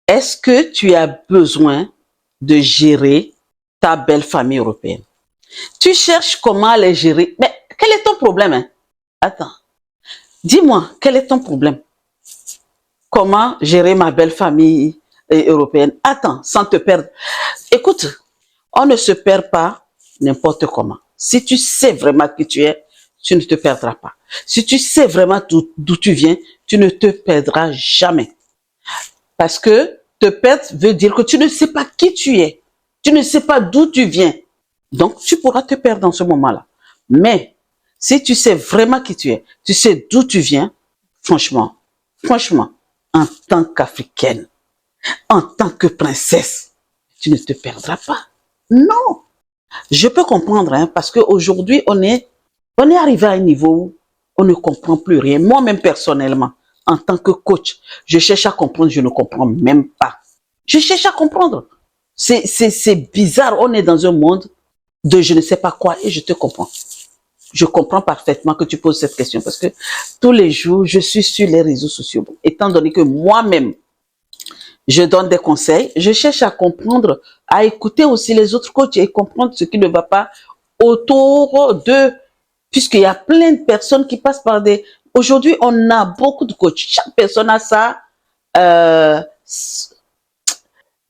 est-ce que tu as besoin de gérer ta belle famille européenne? Tu cherches comment les gérer. Mais quel est ton problème, hein? Attends, dis-moi, quel est ton problème? Comment gérer ma belle famille européenne? Attends, sans te perdre. Écoute, on ne se perd pas n'importe comment. Si tu sais vraiment qui tu es, tu ne te perdras pas. Si tu sais vraiment d'où tu viens, tu ne te perdras jamais. Parce que te perdre veut dire que tu ne sais pas qui tu es. Tu ne sais pas d'où tu viens. Donc, tu pourras te perdre dans ce moment-là. Mais, si tu sais vraiment qui tu es, tu sais d'où tu viens, franchement, en tant qu'Africaine, en tant que princesse, tu ne te perdras pas. Non. Je peux comprendre, hein, parce qu'aujourd'hui, on est arrivé à un niveau où on ne comprend plus rien. Moi-même, personnellement, en tant que coach, je cherche à comprendre, je ne comprends même pas. Je cherche à comprendre. C'est bizarre, on est dans un monde de je ne sais pas quoi et je te comprends. Je comprends parfaitement que tu poses cette question parce que tous les jours, je suis sur les réseaux sociaux. Étant donné que moi-même, je donne des conseils, je cherche à comprendre, à écouter aussi les autres coachs et comprendre ce qui ne va pas autour d'eux. Puisqu'il y a plein de personnes qui passent par des... Aujourd'hui, on a beaucoup de coachs. Chaque personne a ça.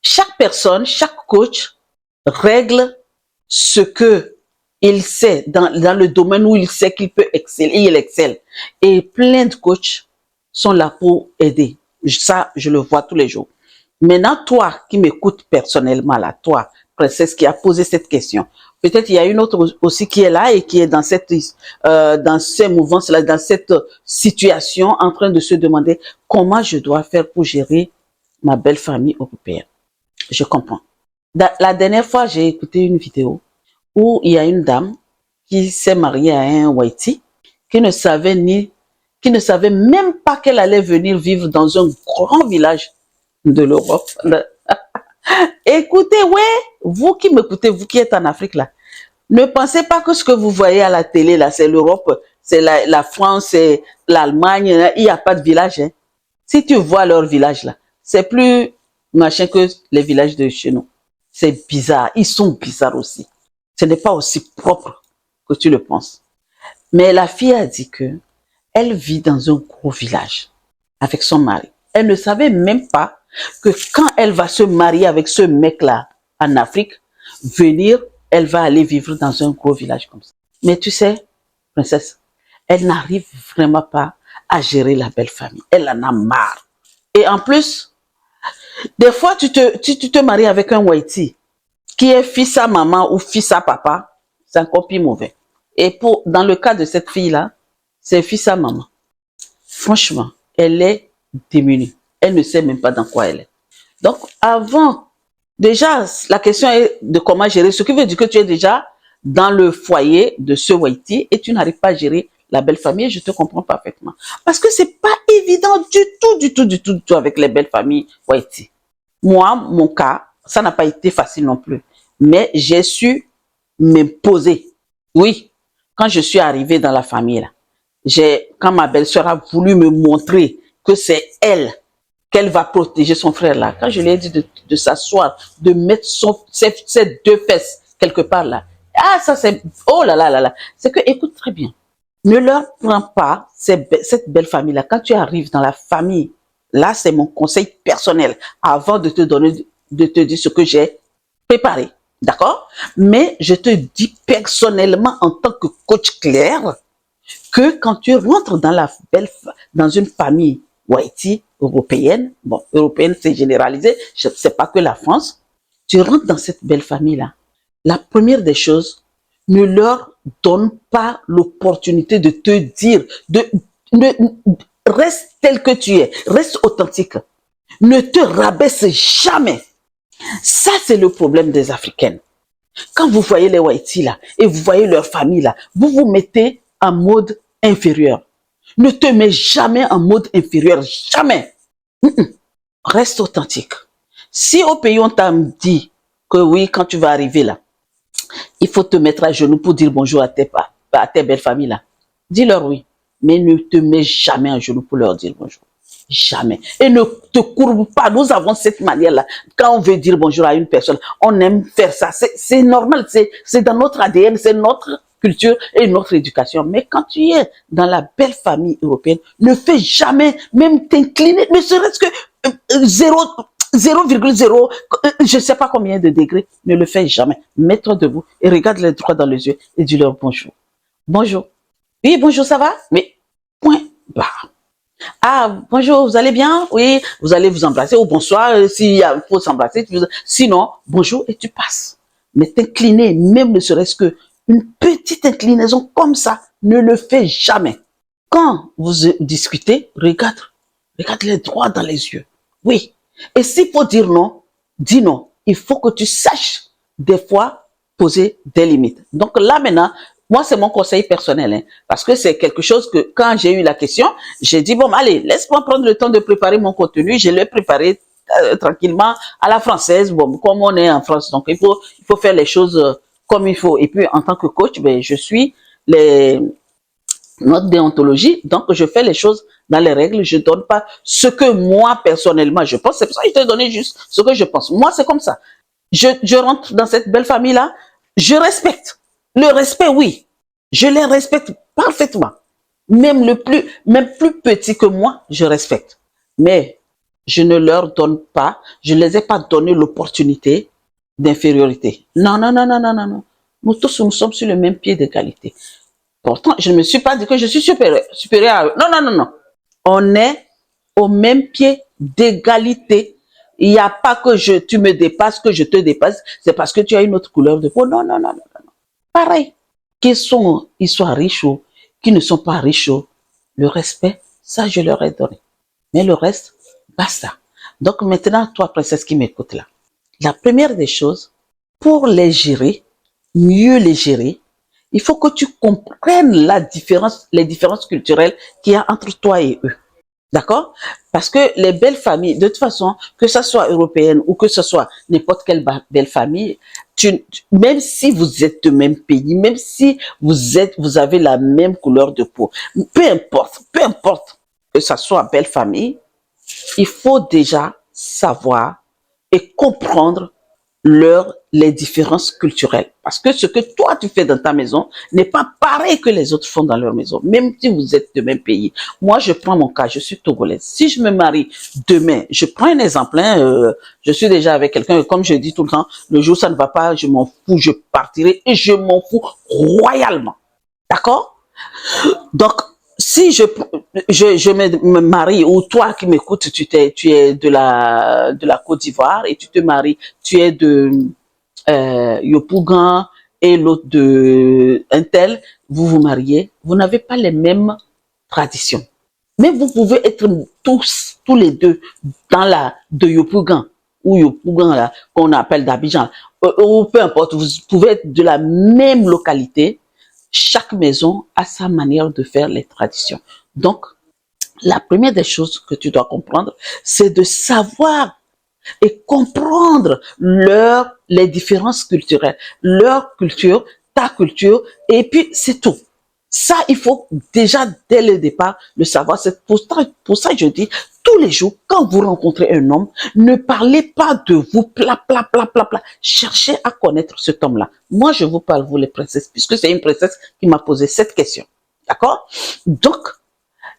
Chaque personne, chaque coach règle ce que il sait dans le domaine où il sait qu'il peut exceller et il excelle. Et plein de coachs sont là pour aider. Ça, je le vois tous les jours. Maintenant, toi qui m'écoutes personnellement, là, toi, princesse, qui a posé cette question, peut-être il y a une autre aussi qui est là et qui est dans dans ces mouvances-là, dans cette situation, en train de se demander comment je dois faire pour gérer ma belle famille européenne. Je comprends. La dernière fois, j'ai écouté une vidéo où il y a une dame qui s'est mariée à un Whitey qui ne savait même pas qu'elle allait venir vivre dans un grand village de l'Europe. Écoutez, ouais, vous qui m'écoutez, vous qui êtes en Afrique là, ne pensez pas que ce que vous voyez à la télé là, c'est l'Europe, c'est la France, c'est l'Allemagne, il n'y a pas de village. Hein. Si tu vois leur village là, c'est plus machin que les villages de chez nous. C'est bizarre, ils sont bizarres aussi. Ce n'est pas aussi propre que tu le penses. Mais la fille a dit que elle vit dans un gros village avec son mari. Elle ne savait même pas que quand elle va se marier avec ce mec-là en Afrique, elle va aller vivre dans un gros village comme ça. Mais tu sais, princesse, elle n'arrive vraiment pas à gérer la belle famille. Elle en a marre. Et en plus, des fois, tu te maries avec un Whitey qui est fils à maman ou fils à papa, c'est encore plus mauvais. Et dans le cas de cette fille-là, c'est fils à maman. Franchement, elle est démunie. Elle ne sait même pas dans quoi elle est. Donc, déjà, la question est de comment gérer, ce qui veut dire que tu es déjà dans le foyer de ce Whitey et tu n'arrives pas à gérer la belle famille. Je te comprends parfaitement. Parce que c'est pas évident du tout avec les belles familles Whitey. Moi, mon cas, ça n'a pas été facile non plus. Mais j'ai su m'imposer. Oui, quand je suis arrivée dans la famille, là, quand ma belle-sœur a voulu me montrer que c'est elle qu'elle va protéger son frère là, quand je lui ai dit de s'asseoir, de mettre ses deux fesses quelque part là, ah ça c'est, oh là là là là, c'est que écoute très bien, ne leur prends pas cette belle famille là, quand tu arrives dans la famille, là c'est mon conseil personnel, avant de te dire ce que j'ai préparé, d'accord? Mais je te dis personnellement en tant que coach clair, que quand tu rentres dans une famille Whitey européenne, bon, européenne c'est généralisé, c'est pas que la France, tu rentres dans cette belle famille-là. La première des choses, ne leur donne pas l'opportunité de te dire, reste tel que tu es, reste authentique. Ne te rabaisse jamais. Ça, c'est le problème des Africaines. Quand vous voyez les Whitey là, et vous voyez leur famille là, vous vous mettez en mode inférieur. Ne te mets jamais en mode inférieur, jamais. Reste authentique. Si au pays on t'a dit que oui, quand tu vas arriver là, il faut te mettre à genoux pour dire bonjour à tes belles familles là, dis-leur oui, mais ne te mets jamais à genoux pour leur dire bonjour. Jamais. Et ne te courbe pas. Nous avons cette manière-là. Quand on veut dire bonjour à une personne, on aime faire ça. C'est normal. C'est dans notre ADN, c'est notre culture et notre éducation. Mais quand tu es dans la belle famille européenne, ne fais jamais, même t'incliner, ne serait-ce que 0,0, je ne sais pas combien de degrés, ne le fais jamais. Mets-toi debout et regarde-les droit dans les yeux et dis-leur bonjour. Bonjour. Oui, bonjour, ça va? Mais point barre. Ah, bonjour, vous allez bien? Oui, vous allez vous embrasser, ou bonsoir, s'il faut s'embrasser. Sinon, bonjour, et tu passes. Mais t'incliner, même ne serait-ce que une petite inclinaison comme ça, ne le fais jamais. Quand vous discutez, regarde-les droit dans les yeux. Oui. Et s'il faut dire non, dis non. Il faut que tu saches, des fois, poser des limites. Donc là, maintenant, moi, c'est mon conseil personnel, hein, parce que c'est quelque chose que, quand j'ai eu la question, j'ai dit, bon, allez, laisse-moi prendre le temps de préparer mon contenu. Je l'ai préparé tranquillement à la française, bon, comme on est en France. Donc, il faut faire les choses comme il faut. Et puis, en tant que coach, ben, je suis notre déontologie, donc je fais les choses dans les règles, je donne pas ce que moi, personnellement, je pense. C'est pour ça que je t'ai donné juste ce que je pense. Moi, c'est comme ça. Je rentre dans cette belle famille-là, je respecte. Le respect, oui. Je les respecte parfaitement. Même plus petit que moi, je respecte. Mais je ne leur donne pas, je ne les ai pas donné l'opportunité d'infériorité. Non, non, non, non, non, non, non. Nous tous, nous sommes sur le même pied d'égalité. Pourtant, je ne me suis pas dit que je suis supérieur à eux. Non, non, non, non. On est au même pied d'égalité. Il n'y a pas que tu me dépasses, que je te dépasse. C'est parce que tu as une autre couleur de peau. Non, non, non, non, non. Pareil. Qu'ils soient riches ou qu'ils ne sont pas riches, le respect, ça, je leur ai donné. Mais le reste, basta. Donc maintenant, toi, princesse qui m'écoute là, la première des choses, pour les gérer, mieux les gérer, il faut que tu comprennes les différences culturelles qu'il y a entre toi et eux. D'accord? Parce que les belles familles, de toute façon, que ce soit européenne ou que ce soit n'importe quelle belle famille, même si vous êtes de même pays, même si vous avez la même couleur de peau, peu importe que ce soit belle famille, il faut déjà savoir et comprendre les différences culturelles. Parce que ce que toi, tu fais dans ta maison n'est pas pareil que les autres font dans leur maison, même si vous êtes de même pays. Moi, je prends mon cas, je suis togolaise. Si je me marie demain, je prends un exemple, je suis déjà avec quelqu'un, et comme je dis tout le temps, le jour où ça ne va pas, je m'en fous, je partirai et je m'en fous royalement. D'accord? Donc, si je me marie, ou toi qui m'écoutes, tu es de la Côte d'Ivoire et tu te maries, tu es de Yopougon et l'autre de un tel, vous vous mariez, vous n'avez pas les mêmes traditions. Mais vous pouvez être tous les deux de Yopougon ou Yopougon là, qu'on appelle d'Abidjan, ou peu importe, vous pouvez être de la même localité. Chaque maison a sa manière de faire les traditions. Donc, la première des choses que tu dois comprendre, c'est de savoir et comprendre les différences culturelles, leur culture, ta culture, et puis c'est tout. Ça, il faut déjà, dès le départ, le savoir. C'est pour ça que je dis, tous les jours, quand vous rencontrez un homme, ne parlez pas de vous, pla, pla, pla, pla, pla. Cherchez à connaître cet homme-là. Moi, je vous parle, vous les princesses, puisque c'est une princesse qui m'a posé cette question. D'accord? Donc,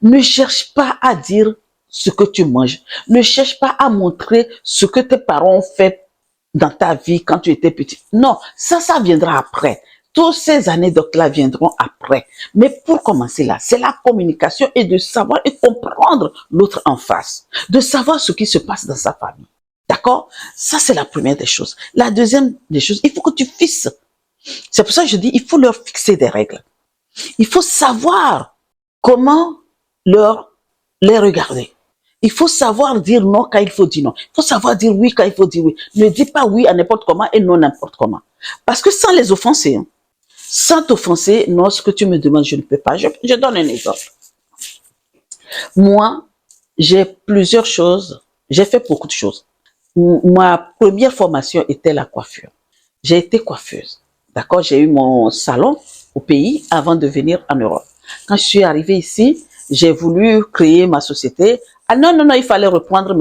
ne cherche pas à dire ce que tu manges. Ne cherche pas à montrer ce que tes parents ont fait dans ta vie quand tu étais petit. Non, ça viendra après. Toutes ces anecdotes-là viendront après. Mais pour commencer là, c'est la communication et de savoir et comprendre l'autre en face. De savoir ce qui se passe dans sa famille. D'accord? Ça, c'est la première des choses. La deuxième des choses, il faut que tu fixes. C'est pour ça que je dis, il faut leur fixer des règles. Il faut savoir comment les regarder. Il faut savoir dire non quand il faut dire non. Il faut savoir dire oui quand il faut dire oui. Ne dis pas oui à n'importe comment et non n'importe comment. Parce que sans les offenser, sans t'offenser, non, ce que tu me demandes, je ne peux pas. Je donne un exemple. Moi, j'ai plusieurs choses. J'ai fait beaucoup de choses. Ma première formation était la coiffure. J'ai été coiffeuse. D'accord? J'ai eu mon salon au pays avant de venir en Europe. Quand je suis arrivée ici, j'ai voulu créer ma société. Ah non, il fallait reprendre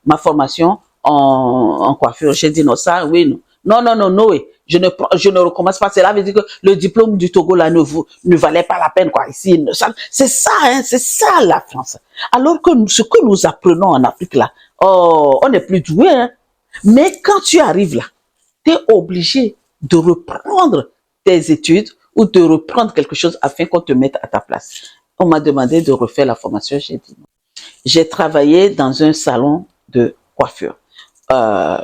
ma formation en coiffure. J'ai dit non, ça, oui, non. Non, oui. Je ne recommence pas. Cela veut dire que le diplôme du Togo, là, ne valait pas la peine, quoi. Ici, c'est ça, hein, c'est ça, la France. Alors que ce que nous apprenons en Afrique, là, oh, on n'est plus doué, hein. Mais quand tu arrives là, tu es obligé de reprendre tes études ou de reprendre quelque chose afin qu'on te mette à ta place. On m'a demandé de refaire la formation, j'ai dit non. J'ai travaillé dans un salon de coiffure. Euh,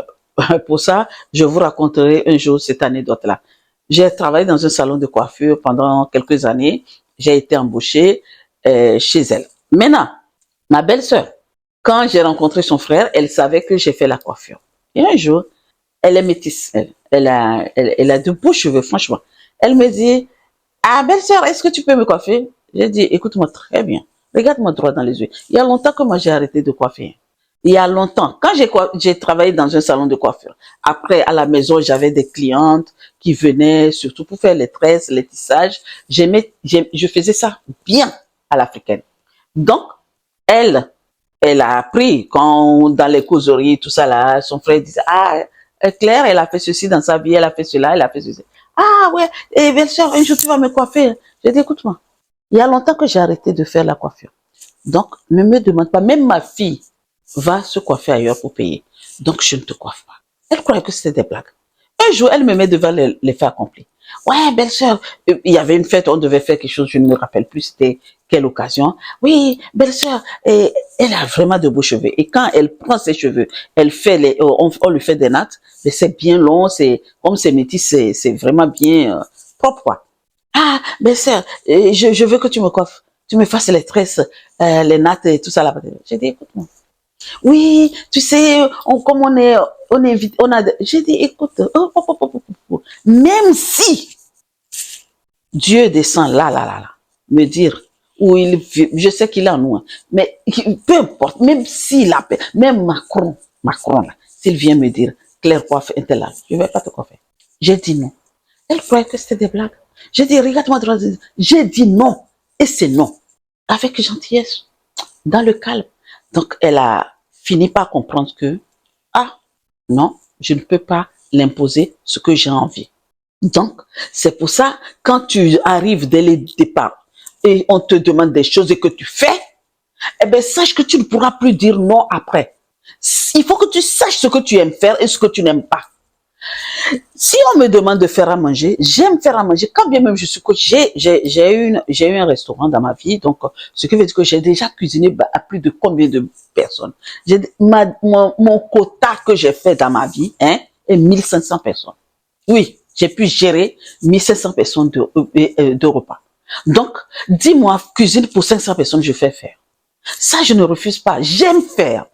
pour ça, je vous raconterai un jour cette anecdote-là. J'ai travaillé dans un salon de coiffure pendant quelques années. J'ai été embauchée chez elle. Maintenant, ma belle-sœur, quand j'ai rencontré son frère, elle savait que j'ai fait la coiffure. Et un jour, elle est métisse. Elle a de beaux cheveux, franchement. Elle me dit, ah, belle-sœur, est-ce que tu peux me coiffer? J'ai dit, écoute-moi très bien. Regarde-moi droit dans les yeux. Il y a longtemps que moi j'ai arrêté de coiffer. Il y a longtemps. Quand j'ai travaillé dans un salon de coiffure. Après, à la maison, j'avais des clientes qui venaient surtout pour faire les tresses, les tissages. Je faisais ça bien à l'africaine. Donc, elle a appris quand dans les causeries, tout ça là, son frère disait, ah, Claire, elle a fait ceci dans sa vie, elle a fait cela, elle a fait ceci. Ah ouais, et belle-sœur, un jour tu vas me coiffer. J'ai dit, écoute-moi, il y a longtemps que j'ai arrêté de faire la coiffure. Donc, ne me demande pas, même ma fille va se coiffer ailleurs pour payer. Donc, je ne te coiffe pas. Elle croyait que c'était des blagues. Un jour, elle me met devant les faits accomplis. Ouais, belle-sœur, il y avait une fête, on devait faire quelque chose, je ne me rappelle plus c'était quelle occasion. Oui, belle-sœur, elle a vraiment de beaux cheveux. Et quand elle prend ses cheveux, elle fait on lui fait des nattes, mais c'est bien long, comme c'est métis, c'est vraiment bien propre, quoi. Ah, belle-sœur, je veux que tu me coiffes, tu me fasses les tresses, les nattes et tout ça là-bas. J'ai dit, écoute-moi. Oui, tu sais, comme on est vite, j'ai dit, écoute, même si Dieu descend là, me dire, où je sais qu'il est en nous, hein, mais peu importe, même s'il appelle, même Macron là, s'il vient me dire, Claire coiffe un tel là, je ne vais pas te coiffer. J'ai dit non. Elle croyait que c'était des blagues. J'ai dit, regarde-moi droit. J'ai dit non. Et c'est non. Avec gentillesse, dans le calme. Donc, elle a fini par comprendre que, ah, non, je ne peux pas l'imposer ce que j'ai envie. Donc, c'est pour ça, quand tu arrives dès le départ et on te demande des choses et que tu fais, eh bien, sache que tu ne pourras plus dire non après. Il faut que tu saches ce que tu aimes faire et ce que tu n'aimes pas. Si on me demande de faire à manger, j'aime faire à manger. Quand bien même je suis coach, j'ai eu un restaurant dans ma vie, donc ce qui veut dire que j'ai déjà cuisiné à plus de combien de personnes. Mon quota que j'ai fait dans ma vie, hein, est 1500 personnes. Oui, j'ai pu gérer 1500 personnes de repas. Donc, dis-moi, cuisine pour 500 personnes, je fais faire. Ça, je ne refuse pas. J'aime faire.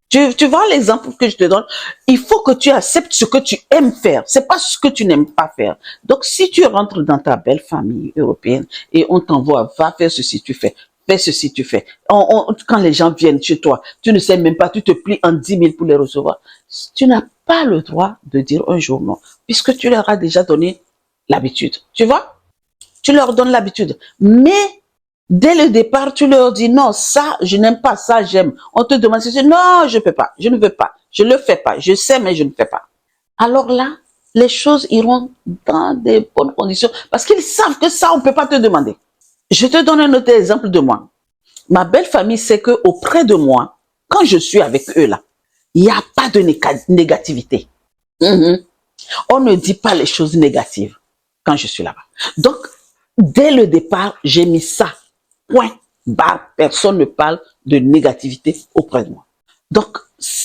Tu vois l'exemple que je te donne. Il faut que tu acceptes ce que tu aimes faire. C'est pas ce que tu n'aimes pas faire. Donc, si tu rentres dans ta belle famille européenne et on t'envoie, va faire ceci, tu fais. Fais ceci, tu fais. Quand les gens viennent chez toi, tu ne sais même pas, tu te plies en 10 000 pour les recevoir. Tu n'as pas le droit de dire un jour non, puisque tu leur as déjà donné l'habitude. Tu vois? Tu leur donnes l'habitude. Mais dès le départ, tu leur dis non, ça, je n'aime pas, ça, j'aime. On te demande ceci, non, je peux pas, je ne veux pas, je le fais pas, je sais, mais je ne fais pas. Alors là, les choses iront dans des bonnes conditions parce qu'ils savent que ça, on ne peut pas te demander. Je te donne un autre exemple de moi. Ma belle famille sait que auprès de moi, quand je suis avec eux là, il n'y a pas de négativité. On ne dit pas les choses négatives quand je suis là-bas. Donc, dès le départ, j'ai mis ça. Point barre. Personne ne parle de négativité auprès de moi. Donc,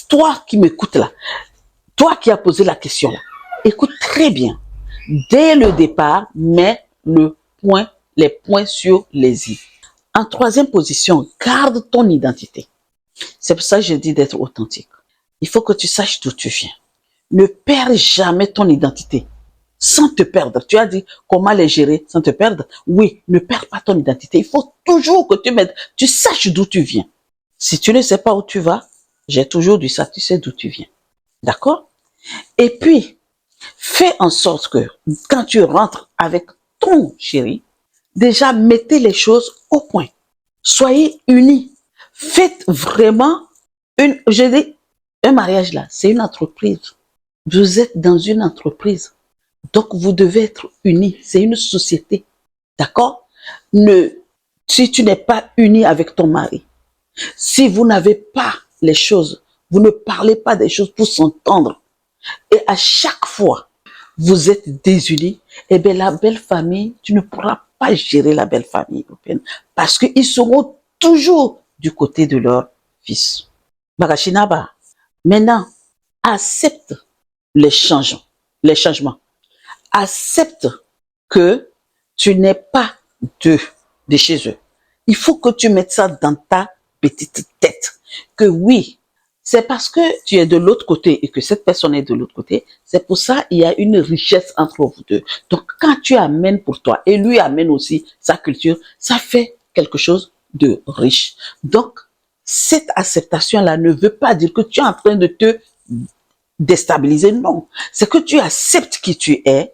toi qui m'écoutes là, toi qui as posé la question là, écoute très bien. Dès le départ, mets les points sur les i. En troisième position, garde ton identité. C'est pour ça que je dis d'être authentique. Il faut que tu saches d'où tu viens. Ne perds jamais ton identité sans te perdre. Tu as dit comment les gérer sans te perdre. Oui, ne perds pas ton identité. Il faut toujours que tu saches d'où tu viens. Si tu ne sais pas où tu vas, j'ai toujours dit ça, tu sais d'où tu viens. D'accord? Et puis, fais en sorte que quand tu rentres avec ton chéri, déjà mettez les choses au point. Soyez unis. Faites vraiment je dis, un mariage là, c'est une entreprise. Vous êtes dans une entreprise. Donc, vous devez être unis. C'est une société. D'accord? Si tu n'es pas uni avec ton mari, si vous n'avez pas les choses, vous ne parlez pas des choses pour s'entendre, et à chaque fois, vous êtes désunis, eh bien, la belle famille, tu ne pourras pas gérer la belle famille européenne parce qu'ils seront toujours du côté de leur fils. Bagashinaba, maintenant, accepte les changements. Accepte que tu n'es pas de chez eux. Il faut que tu mettes ça dans ta petite tête. Que oui, c'est parce que tu es de l'autre côté et que cette personne est de l'autre côté, c'est pour ça qu'il y a une richesse entre vous deux. Donc, quand tu amènes pour toi et lui amène aussi sa culture, ça fait quelque chose de riche. Donc, cette acceptation-là ne veut pas dire que tu es en train de te déstabiliser, non. C'est que tu acceptes qui tu es.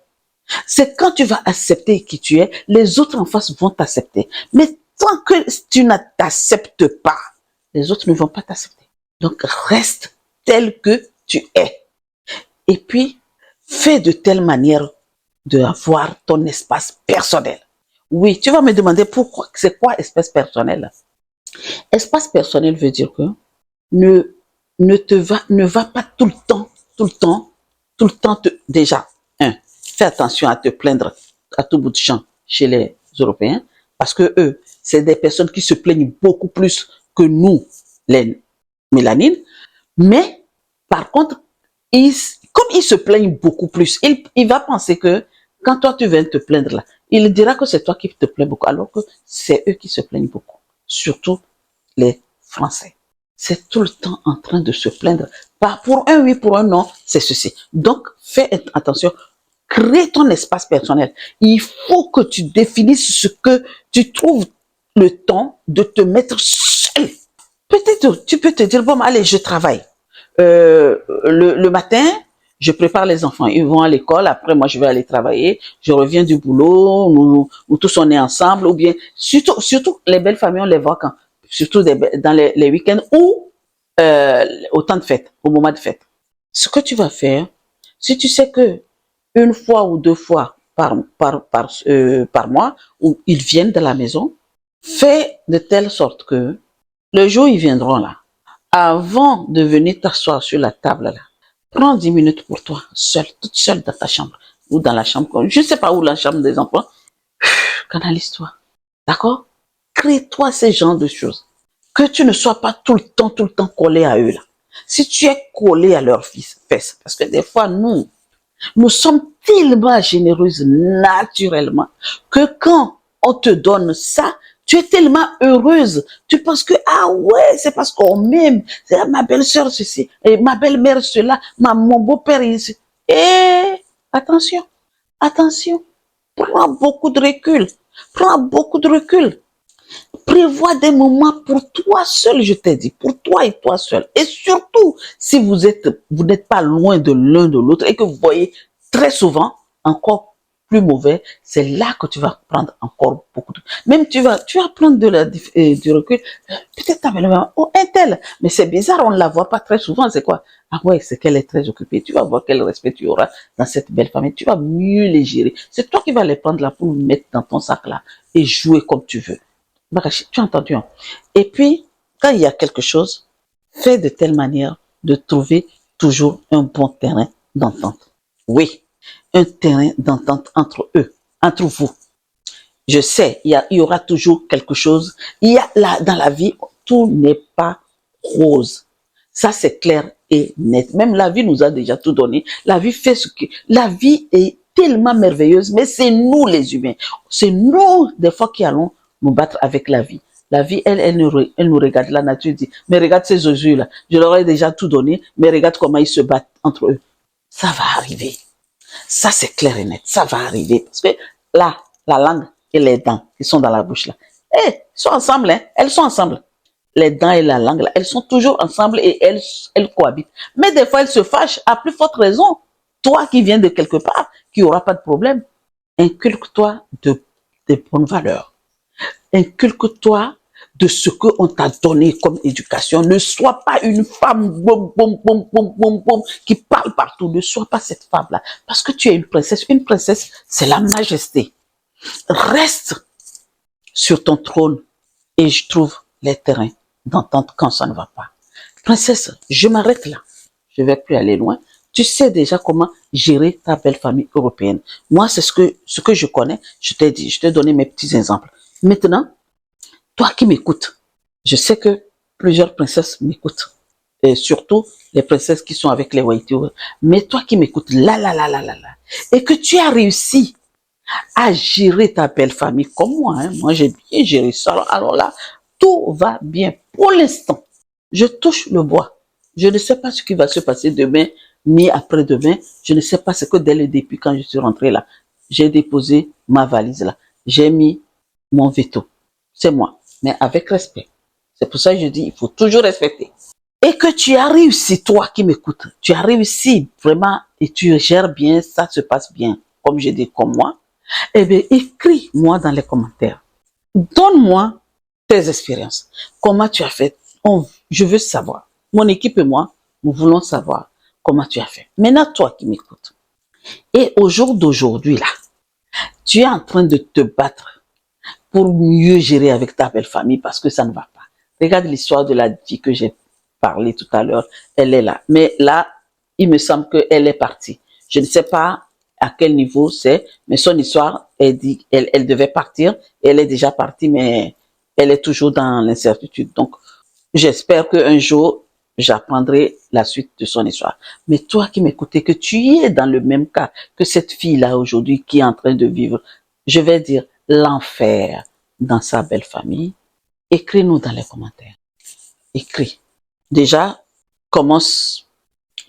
C'est quand tu vas accepter qui tu es, les autres en face vont t'accepter. Mais tant que tu ne t'acceptes pas, les autres ne vont pas t'accepter. Donc, reste tel que tu es. Et puis, fais de telle manière d'avoir ton espace personnel. Oui, tu vas me demander pourquoi, c'est quoi espace personnel? Espace personnel veut dire que ne va pas tout le temps déjà, fais attention à te plaindre à tout bout de champ chez les Européens, parce que eux, c'est des personnes qui se plaignent beaucoup plus que nous, les mélanines, mais par contre, comme ils se plaignent beaucoup plus, il va penser que quand toi tu viens te plaindre là, il dira que c'est toi qui te plains beaucoup, alors que c'est eux qui se plaignent beaucoup, surtout les Français. C'est tout le temps en train de se plaindre. Pas pour un oui, pour un non, c'est ceci. Donc, fais attention. Crée ton espace personnel. Il faut que tu définisses ce que tu trouves le temps de te mettre seul. Peut-être tu peux te dire, bon, allez, je travaille. Le matin, je prépare les enfants. Ils vont à l'école. Après, moi, je vais aller travailler. Je reviens du boulot. Nous tous, on est ensemble. Ou bien, surtout les belles familles, on les voit quand? Surtout dans les week-ends ou au temps de fête, au moment de fête. Ce que tu vas faire, si tu sais que une fois ou deux fois par mois, où ils viennent de la maison, fais de telle sorte que le jour où ils viendront là, avant de venir t'asseoir sur la table là, prends 10 minutes pour toi, seule, toute seule dans ta chambre, ou dans la chambre, je ne sais pas où, la chambre des enfants, canalise-toi, d'accord? Crée-toi ces genres de choses. Que tu ne sois pas tout le temps collé à eux là. Si tu es collé à leurs fesses, parce que des fois, nous sommes tellement généreuses naturellement que quand on te donne ça, tu es tellement heureuse. Tu penses que, ah ouais, c'est parce qu'on m'aime. C'est ma belle-sœur ceci, et ma belle-mère cela, mon beau-père ici. Et attention, attention, prends beaucoup de recul. Prends beaucoup de recul. Prévois des moments pour toi seul, je t'ai dit, pour toi et toi seul. Et surtout, si vous n'êtes pas loin de l'un de l'autre et que vous voyez très souvent, encore plus mauvais, c'est là que tu vas prendre encore beaucoup de... Même tu vas prendre du recul, peut-être t'as oh, un tel, mais c'est bizarre, on ne la voit pas très souvent, c'est quoi? Ah ouais, c'est qu'elle est très occupée, tu vas voir quel respect tu auras dans cette belle famille, tu vas mieux les gérer. C'est toi qui vas les prendre là pour les mettre dans ton sac là et jouer comme tu veux. Tu as entendu, hein? Et puis, quand il y a quelque chose, fais de telle manière de trouver toujours un bon terrain d'entente. Oui, un terrain d'entente entre eux, entre vous. Je sais, il y aura toujours quelque chose. Dans la vie, tout n'est pas rose. Ça, c'est clair et net. Même la vie nous a déjà tout donné. La vie fait ce que... La vie est tellement merveilleuse, mais c'est nous les humains. C'est nous, des fois, qui allons nous battre avec la vie. La vie, elle nous regarde. La nature dit, mais regarde ces oiseaux-là. Je leur ai déjà tout donné, mais regarde comment ils se battent entre eux. Ça va arriver. Ça, c'est clair et net. Ça va arriver. Parce que là, la langue et les dents qui sont dans la bouche, là, ils sont ensemble, hein. Elles sont ensemble. Les dents et la langue, là, elles sont toujours ensemble et elles cohabitent. Mais des fois, elles se fâchent à plus forte raison. Toi qui viens de quelque part, qui n'aura pas de problème, inculque-toi de bonnes valeurs. Inculque-toi de ce qu'on t'a donné comme éducation. Ne sois pas une femme boum, boum, boum, boum, boum, boum, qui parle partout. Ne sois pas cette femme-là. Parce que tu es une princesse. Une princesse, c'est la majesté. Reste sur ton trône et je trouve les terrains d'entente quand ça ne va pas. Princesse, je m'arrête là. Je ne vais plus aller loin. Tu sais déjà comment gérer ta belle famille européenne. Moi, c'est ce que je connais. Je t'ai dit, je t'ai donné mes petits exemples. Maintenant, toi qui m'écoutes, je sais que plusieurs princesses m'écoutent. Et surtout, les princesses qui sont avec les Waiti. Mais toi qui m'écoutes, et que tu as réussi à gérer ta belle famille comme moi. Hein. Moi, j'ai bien géré ça. Alors là, tout va bien. Pour l'instant, je touche le bois. Je ne sais pas ce qui va se passer demain, ni après-demain. Je ne sais pas ce que dès le début, quand je suis rentrée là, j'ai déposé ma valise là. J'ai mis mon veto. C'est moi, mais avec respect. C'est pour ça que je dis, il faut toujours respecter. Et que tu as réussi, toi qui m'écoutes, tu as réussi vraiment et tu gères bien, ça se passe bien, comme j'ai dit, comme moi. Eh bien, écris-moi dans les commentaires. Donne-moi tes expériences. Comment tu as fait? Je veux savoir. Mon équipe et moi, nous voulons savoir comment tu as fait. Maintenant, toi qui m'écoutes. Et au jour d'aujourd'hui, là, tu es en train de te battre pour mieux gérer avec ta belle famille parce que ça ne va pas. Regarde l'histoire de la fille que j'ai parlé tout à l'heure. Elle est là. Mais là, il me semble qu'elle est partie. Je ne sais pas à quel niveau c'est, mais son histoire, elle dit, elle devait partir. Elle est déjà partie, mais elle est toujours dans l'incertitude. Donc, j'espère qu'un jour, j'apprendrai la suite de son histoire. Mais toi qui m'écoutes, que tu es dans le même cas que cette fille-là aujourd'hui qui est en train de vivre, je vais dire, l'enfer dans sa belle famille, écris-nous dans les commentaires. Écris. Déjà, commence.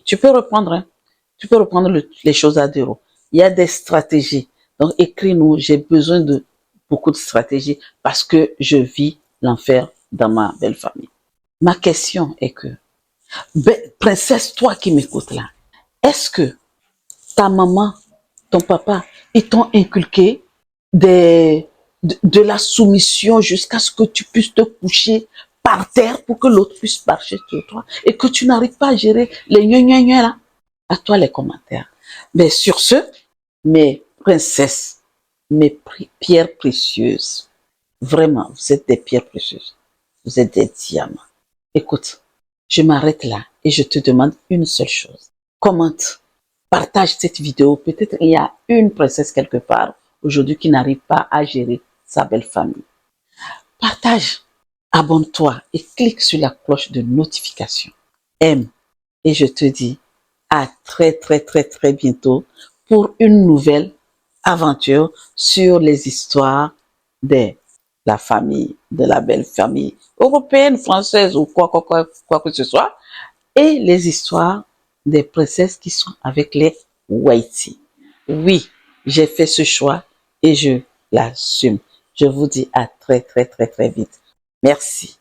Tu peux reprendre, hein? Tu peux reprendre les choses à zéro. Il y a des stratégies. Donc, écris-nous. J'ai besoin de beaucoup de stratégies parce que je vis l'enfer dans ma belle famille. Ma question est que, princesse, toi qui m'écoutes là, est-ce que ta maman, ton papa, ils t'ont inculqué de la soumission jusqu'à ce que tu puisses te coucher par terre pour que l'autre puisse marcher sur toi et que tu n'arrives pas à gérer les gna là? À toi les commentaires. Mais sur ce, mes princesses, mes pierres précieuses, vraiment, vous êtes des pierres précieuses. Vous êtes des diamants. Écoute, je m'arrête là et je te demande une seule chose. Commente, partage cette vidéo. Peut-être il y a une princesse quelque part aujourd'hui qui n'arrive pas à gérer sa belle famille. Partage, abonne-toi et clique sur la cloche de notification. Aime et je te dis à très bientôt pour une nouvelle aventure sur les histoires de la famille, de la belle famille européenne, française ou quoi que ce soit, et les histoires des princesses qui sont avec les Waiti. Oui, j'ai fait ce choix et je l'assume. Je vous dis à très vite. Merci.